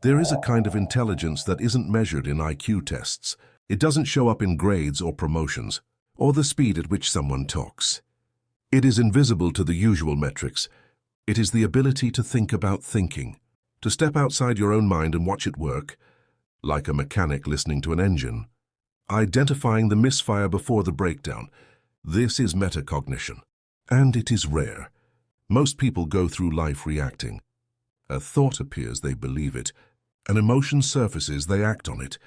There is a kind of intelligence that isn't measured in IQ tests. It doesn't show up in grades or promotions, or the speed at which someone talks. It is invisible to the usual metrics. It is the ability to think about thinking, to step outside your own mind and watch it work, like a mechanic listening to an engine, identifying the misfire before the breakdown. This is metacognition, and it is rare. Most people go through life reacting. A thought appears, they believe it. An emotion surfaces, they act on it.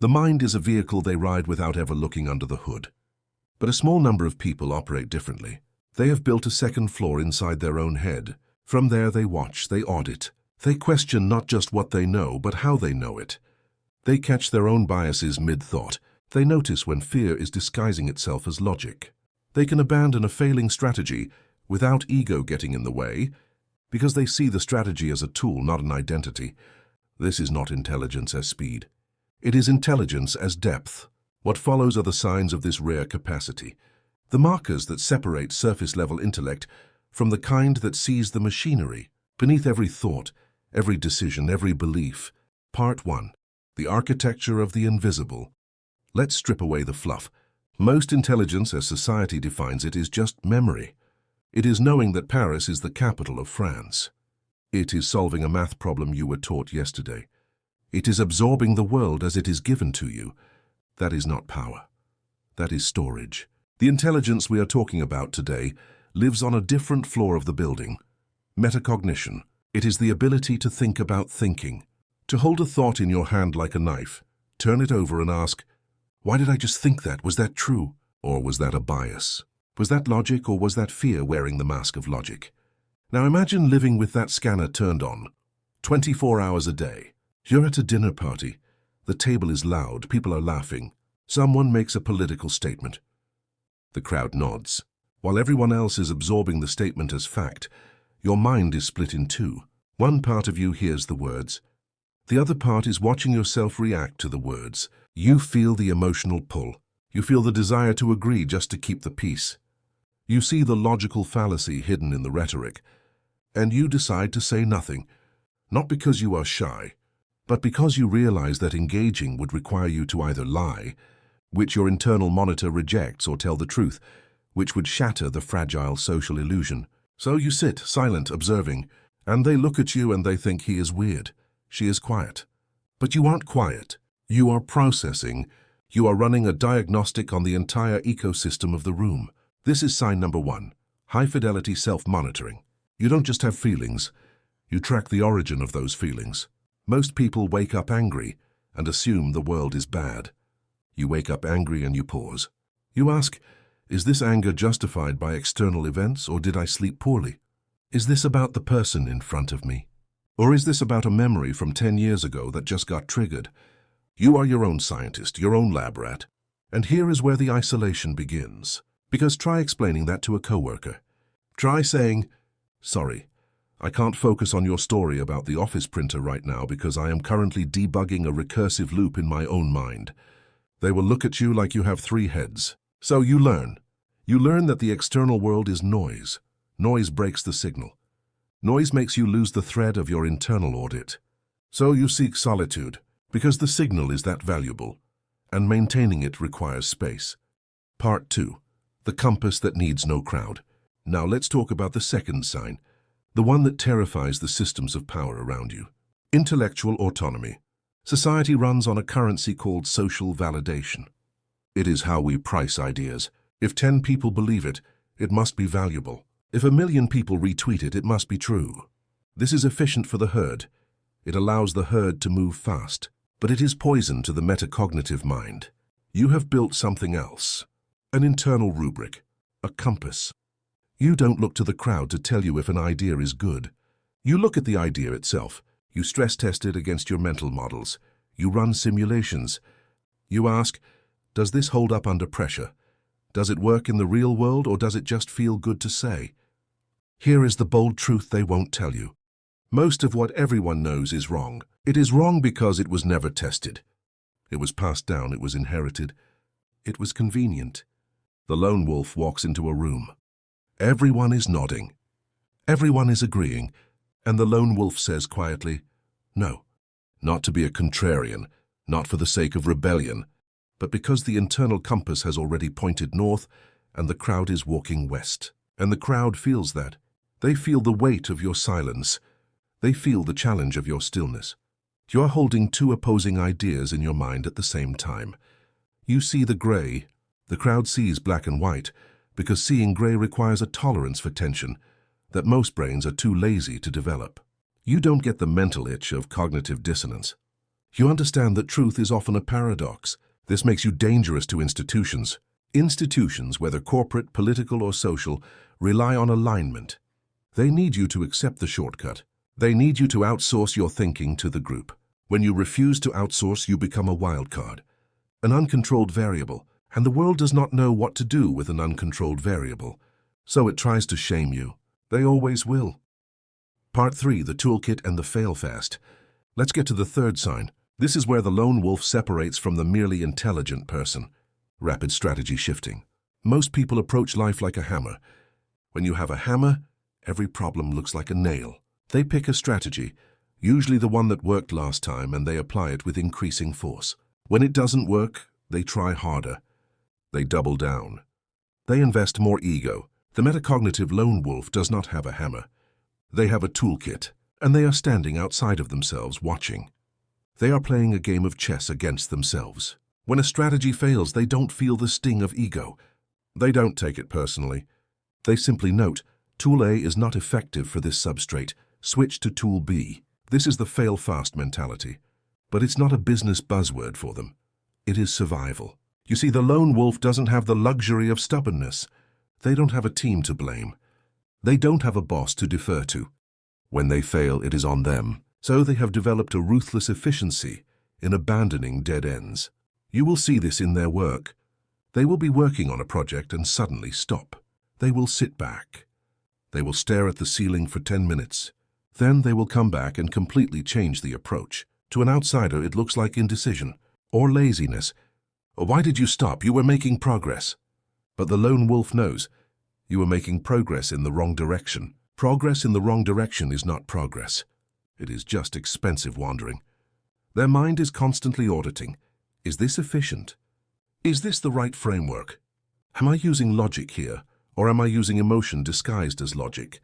The mind is a vehicle they ride without ever looking under the hood. But a small number of people operate differently. They have built a second floor inside their own head. From there they watch, they audit. They question not just what they know, but how they know it. They catch their own biases mid-thought. They notice when fear is disguising itself as logic. They can abandon a failing strategy without ego getting in the way, because they see the strategy as a tool, not an identity. This is not intelligence as speed. It is intelligence as depth. What follows are the signs of this rare capacity, the markers that separate surface-level intellect from the kind that sees the machinery beneath every thought, every decision, every belief. Part 1. The architecture of the invisible. Let's strip away the fluff. Most intelligence, as society defines it, is just memory. It is knowing that Paris is the capital of France. It is solving a math problem you were taught yesterday. It is absorbing the world as it is given to you. That is not power. That is storage. The intelligence we are talking about today lives on a different floor of the building. Metacognition. It is the ability to think about thinking, to hold a thought in your hand like a knife, turn it over and ask, why did I just think that? Was that true? Or was that a bias? Was that logic, or was that fear wearing the mask of logic? Now imagine living with that scanner turned on, 24 hours a day. You're at a dinner party. The table is loud, people are laughing. Someone makes a political statement. The crowd nods. While everyone else is absorbing the statement as fact, your mind is split in two. One part of you hears the words. The other part is watching yourself react to the words. You feel the emotional pull. You feel the desire to agree just to keep the peace. You see the logical fallacy hidden in the rhetoric, and you decide to say nothing, not because you are shy, but because you realize that engaging would require you to either lie, which your internal monitor rejects, or tell the truth, which would shatter the fragile social illusion. So you sit, silent, observing, and they look at you and they think he is weird. She is quiet. But you aren't quiet. You are processing. You are running a diagnostic on the entire ecosystem of the room. This is sign number 1, high-fidelity self-monitoring. You don't just have feelings. You track the origin of those feelings. Most people wake up angry and assume the world is bad. You wake up angry and you pause. You ask, is this anger justified by external events, or did I sleep poorly? Is this about the person in front of me? Or is this about a memory from 10 years ago that just got triggered? You are your own scientist, your own lab rat. And here is where the isolation begins. Because try explaining that to a coworker. Try saying, sorry, I can't focus on your story about the office printer right now because I am currently debugging a recursive loop in my own mind. They will look at you like you have 3 heads. So you learn. You learn that the external world is noise. Noise breaks the signal. Noise makes you lose the thread of your internal audit. So you seek solitude, because the signal is that valuable, and maintaining it requires space. Part 2. The compass that needs no crowd. Now let's talk about the second sign, the one that terrifies the systems of power around you. Intellectual autonomy. Society runs on a currency called social validation. It is how we price ideas. If 10 people believe it, it must be valuable. If 1 million people retweet it, it must be true. This is efficient for the herd. It allows the herd to move fast, but it is poison to the metacognitive mind. You have built something else, an internal rubric, a compass. You don't look to the crowd to tell you if an idea is good. You look at the idea itself. You stress test it against your mental models. You run simulations. You ask, does this hold up under pressure? Does it work in the real world, or does it just feel good to say? Here is the bold truth they won't tell you. Most of what everyone knows is wrong. It is wrong because it was never tested. It was passed down, it was inherited. It was convenient. The lone wolf walks into a room. Everyone is nodding. Everyone is agreeing, and the lone wolf says quietly, no, not to be a contrarian, not for the sake of rebellion, but because the internal compass has already pointed north and the crowd is walking west. And the crowd feels that. They feel the weight of your silence. They feel the challenge of your stillness. You are holding two opposing ideas in your mind at the same time. You see the gray. The crowd sees black and white, because seeing gray requires a tolerance for tension that most brains are too lazy to develop. You don't get the mental itch of cognitive dissonance. You understand that truth is often a paradox. This makes you dangerous to institutions. Institutions, whether corporate, political, or social, rely on alignment. They need you to accept the shortcut. They need you to outsource your thinking to the group. When you refuse to outsource, you become a wild card, an uncontrolled variable, and the world does not know what to do with an uncontrolled variable. So it tries to shame you. They always will. Part 3, the toolkit and the fail-fast. Let's get to the third sign. This is where the lone wolf separates from the merely intelligent person. Rapid strategy shifting. Most people approach life like a hammer. When you have a hammer, every problem looks like a nail. They pick a strategy, usually the one that worked last time, and they apply it with increasing force. When it doesn't work, they try harder. They double down. They invest more ego. The metacognitive lone wolf does not have a hammer. They have a toolkit, and they are standing outside of themselves watching. They are playing a game of chess against themselves. When a strategy fails, they don't feel the sting of ego. They don't take it personally. They simply note, Tool A is not effective for this substrate. Switch to Tool B. This is the fail-fast mentality. But it's not a business buzzword for them. It is survival. You see, the lone wolf doesn't have the luxury of stubbornness. They don't have a team to blame. They don't have a boss to defer to. When they fail, it is on them. So they have developed a ruthless efficiency in abandoning dead ends. You will see this in their work. They will be working on a project and suddenly stop. They will sit back. They will stare at the ceiling for 10 minutes. Then they will come back and completely change the approach. To an outsider, it looks like indecision or laziness. Why did you stop? You were making progress. But the lone wolf knows you are making progress in the wrong direction. Progress in the wrong direction is not progress. It is just expensive wandering. Their mind is constantly auditing. Is this efficient? Is this the right framework? Am I using logic here, or am I using emotion disguised as logic?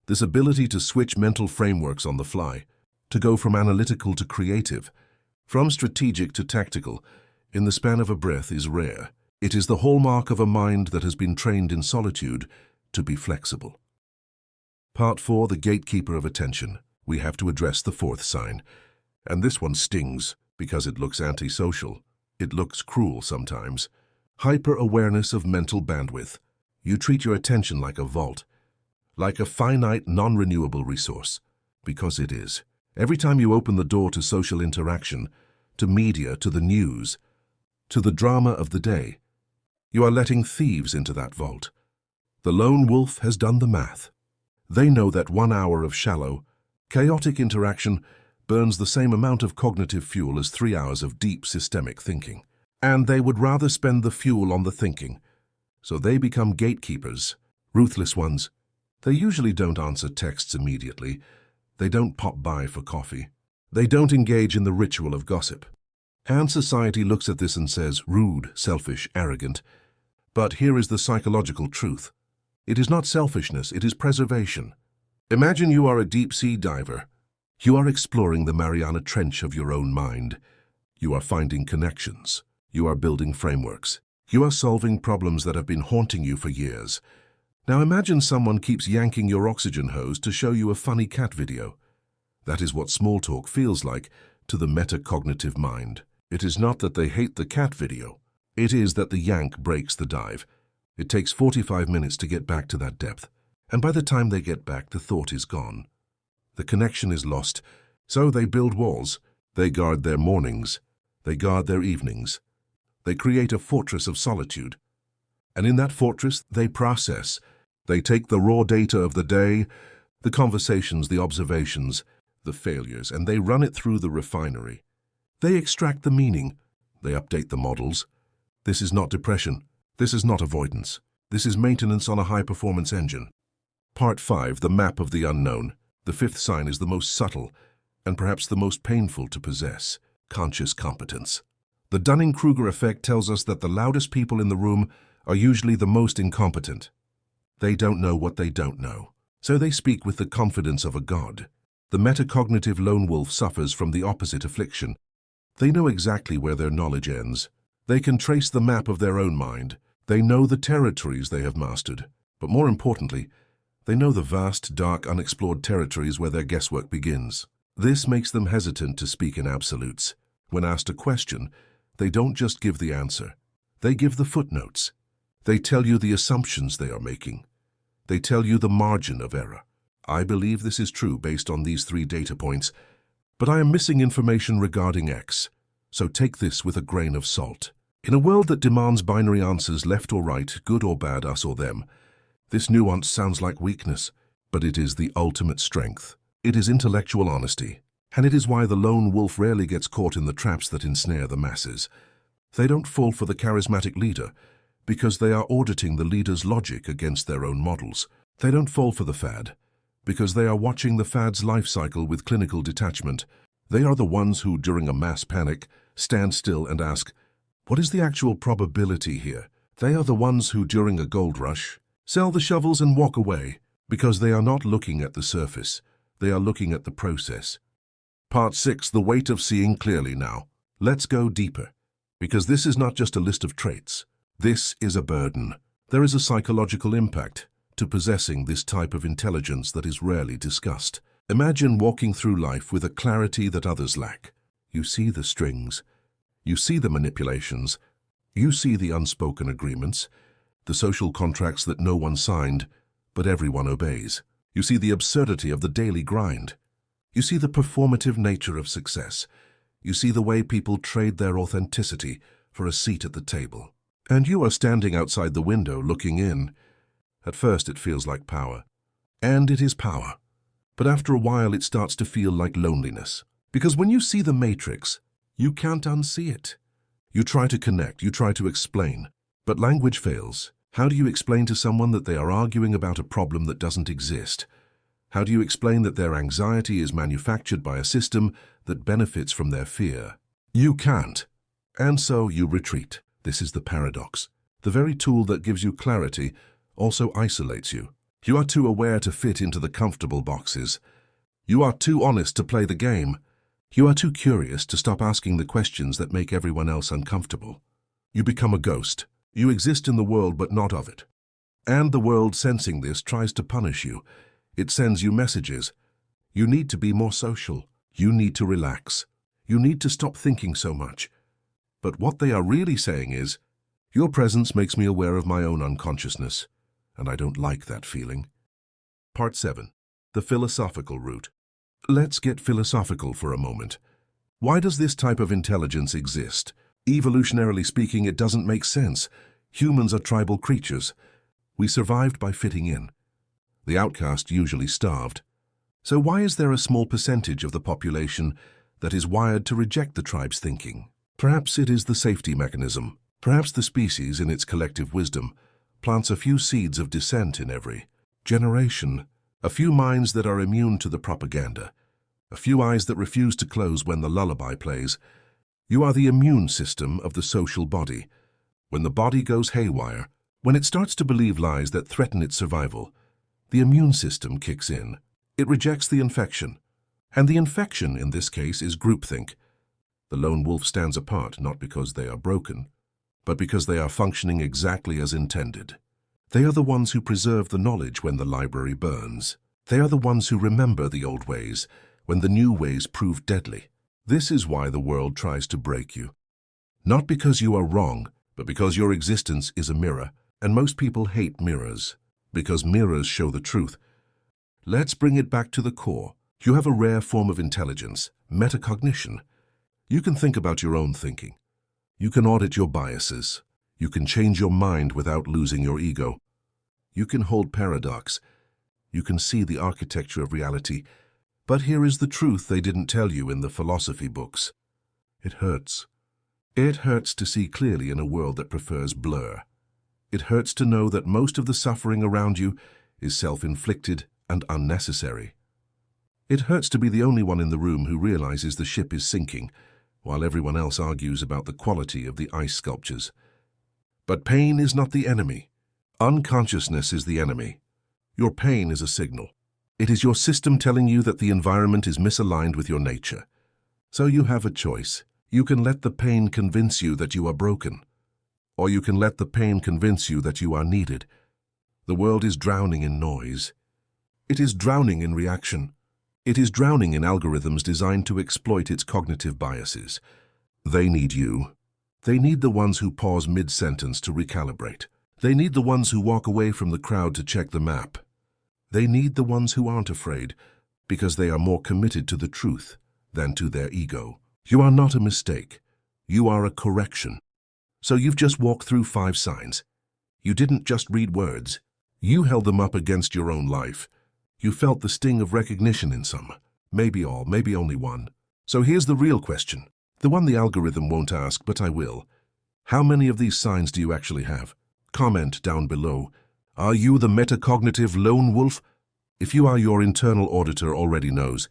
This ability to switch mental frameworks on the fly, to go from analytical to creative, from strategic to tactical, in the span of a breath is rare. It is the hallmark of a mind that has been trained in solitude to be flexible. Part 4, the gatekeeper of attention. We have to address the fourth sign. And this one stings because it looks antisocial. It looks cruel sometimes. Hyper-awareness of mental bandwidth. You treat your attention like a vault, like a finite, non-renewable resource, because it is. Every time you open the door to social interaction, to media, to the news, to the drama of the day, you are letting thieves into that vault. The lone wolf has done the math. They know that 1 hour of shallow, chaotic interaction burns the same amount of cognitive fuel as 3 hours of deep systemic thinking. And they would rather spend the fuel on the thinking. So they become gatekeepers, ruthless ones. They usually don't answer texts immediately. They don't pop by for coffee. They don't engage in the ritual of gossip. And society looks at this and says, rude, selfish, arrogant. But here is the psychological truth. It is not selfishness, it is preservation. Imagine you are a deep-sea diver. You are exploring the Mariana Trench of your own mind. You are finding connections. You are building frameworks. You are solving problems that have been haunting you for years. Now imagine someone keeps yanking your oxygen hose to show you a funny cat video. That is what small talk feels like to the metacognitive mind. It is not that they hate the cat video. It is that the yank breaks the dive. It takes 45 minutes to get back to that depth. And by the time they get back, the thought is gone. The connection is lost. So they build walls. They guard their mornings. They guard their evenings. They create a fortress of solitude. And in that fortress, they process. They take the raw data of the day, the conversations, the observations, the failures, and they run it through the refinery. They extract the meaning. They update the models. This is not depression. This is not avoidance. This is maintenance on a high-performance engine. Part 5, the map of the unknown. The fifth sign is the most subtle. and perhaps the most painful to possess, conscious competence. The Dunning-Kruger effect tells us that the loudest people in the room are usually the most incompetent. They don't know what they don't know, so they speak with the confidence of a god. The metacognitive lone wolf suffers from the opposite affliction. They know exactly where their knowledge ends. They can trace the map of their own mind. They know the territories they have mastered. But more importantly, they know the vast, dark, unexplored territories where their guesswork begins. This makes them hesitant to speak in absolutes. When asked a question, they don't just give the answer. They give the footnotes. They tell you the assumptions they are making. They tell you the margin of error. I believe this is true based on these 3 data points, but I am missing information regarding X, so take this with a grain of salt. In a world that demands binary answers left or right, good or bad, us or them, this nuance sounds like weakness, but it is the ultimate strength. It is intellectual honesty, and it is why the lone wolf rarely gets caught in the traps that ensnare the masses. They don't fall for the charismatic leader, because they are auditing the leader's logic against their own models. They don't fall for the fad, because they are watching the fad's life cycle with clinical detachment. They are the ones who, during a mass panic, stand still and ask, what is the actual probability here? They are the ones who, during a gold rush, sell the shovels and walk away, because they are not looking at the surface. They are looking at the process. Part 6, the weight of seeing clearly now. Let's go deeper, because this is not just a list of traits. This is a burden. There is a psychological impact to possessing this type of intelligence that is rarely discussed. Imagine walking through life with a clarity that others lack. You see the strings. You see the manipulations. You see the unspoken agreements, the social contracts that no one signed, but everyone obeys. You see the absurdity of the daily grind. You see the performative nature of success. You see the way people trade their authenticity for a seat at the table. And you are standing outside the window looking in. At first it feels like power. And it is power. But after a while it starts to feel like loneliness. Because when you see the matrix, you can't unsee it. You try to connect, you try to explain, but language fails. How do you explain to someone that they are arguing about a problem that doesn't exist? How do you explain that their anxiety is manufactured by a system that benefits from their fear? You can't. And so you retreat. This is the paradox. The very tool that gives you clarity also isolates you. You are too aware to fit into the comfortable boxes. You are too honest to play the game. You are too curious to stop asking the questions that make everyone else uncomfortable. You become a ghost. You exist in the world but not of it. And the world, sensing this, tries to punish you. It sends you messages. You need to be more social. You need to relax. You need to stop thinking so much. But what they are really saying is, your presence makes me aware of my own unconsciousness, and I don't like that feeling. Part 7. The philosophical route. Let's get philosophical for a moment. Why does this type of intelligence exist? Evolutionarily speaking, it doesn't make sense. Humans are tribal creatures. We survived by fitting in. The outcast usually starved. So why is there a small percentage of the population that is wired to reject the tribe's thinking? Perhaps it is the safety mechanism. Perhaps the species, in its collective wisdom, plants a few seeds of dissent in every generation. A few minds that are immune to the propaganda. A few eyes that refuse to close when the lullaby plays. You are the immune system of the social body. When the body goes haywire, when it starts to believe lies that threaten its survival, the immune system kicks in. It rejects the infection. And the infection, in this case, is groupthink. The lone wolf stands apart not because they are broken, but because they are functioning exactly as intended. They are the ones who preserve the knowledge when the library burns. They are the ones who remember the old ways when the new ways prove deadly. This is why the world tries to break you. Not because you are wrong, but because your existence is a mirror, and most people hate mirrors, because mirrors show the truth. Let's bring it back to the core. You have a rare form of intelligence, metacognition. You can think about your own thinking. You can audit your biases. You can change your mind without losing your ego. You can hold paradox. You can see the architecture of reality. But here is the truth they didn't tell you in the philosophy books. It hurts. It hurts to see clearly in a world that prefers blur. It hurts to know that most of the suffering around you is self-inflicted and unnecessary. It hurts to be the only one in the room who realizes the ship is sinking, while everyone else argues about the quality of the ice sculptures. But pain is not the enemy. Unconsciousness is the enemy. Your pain is a signal. It is your system telling you that the environment is misaligned with your nature. So you have a choice. You can let the pain convince you that you are broken, or you can let the pain convince you that you are needed. The world is drowning in noise. It is drowning in reaction. It is drowning in algorithms designed to exploit its cognitive biases. They need you. They need the ones who pause mid-sentence to recalibrate. They need the ones who walk away from the crowd to check the map. They need the ones who aren't afraid, because they are more committed to the truth than to their ego. You are not a mistake. You are a correction. So you've just walked through 5 signs. You didn't just read words. You held them up against your own life. You felt the sting of recognition in some. Maybe all, maybe only one. So here's the real question. The one the algorithm won't ask, but I will. How many of these signs do you actually have? Comment down below. Are you the metacognitive lone wolf? If you are, your internal auditor already knows.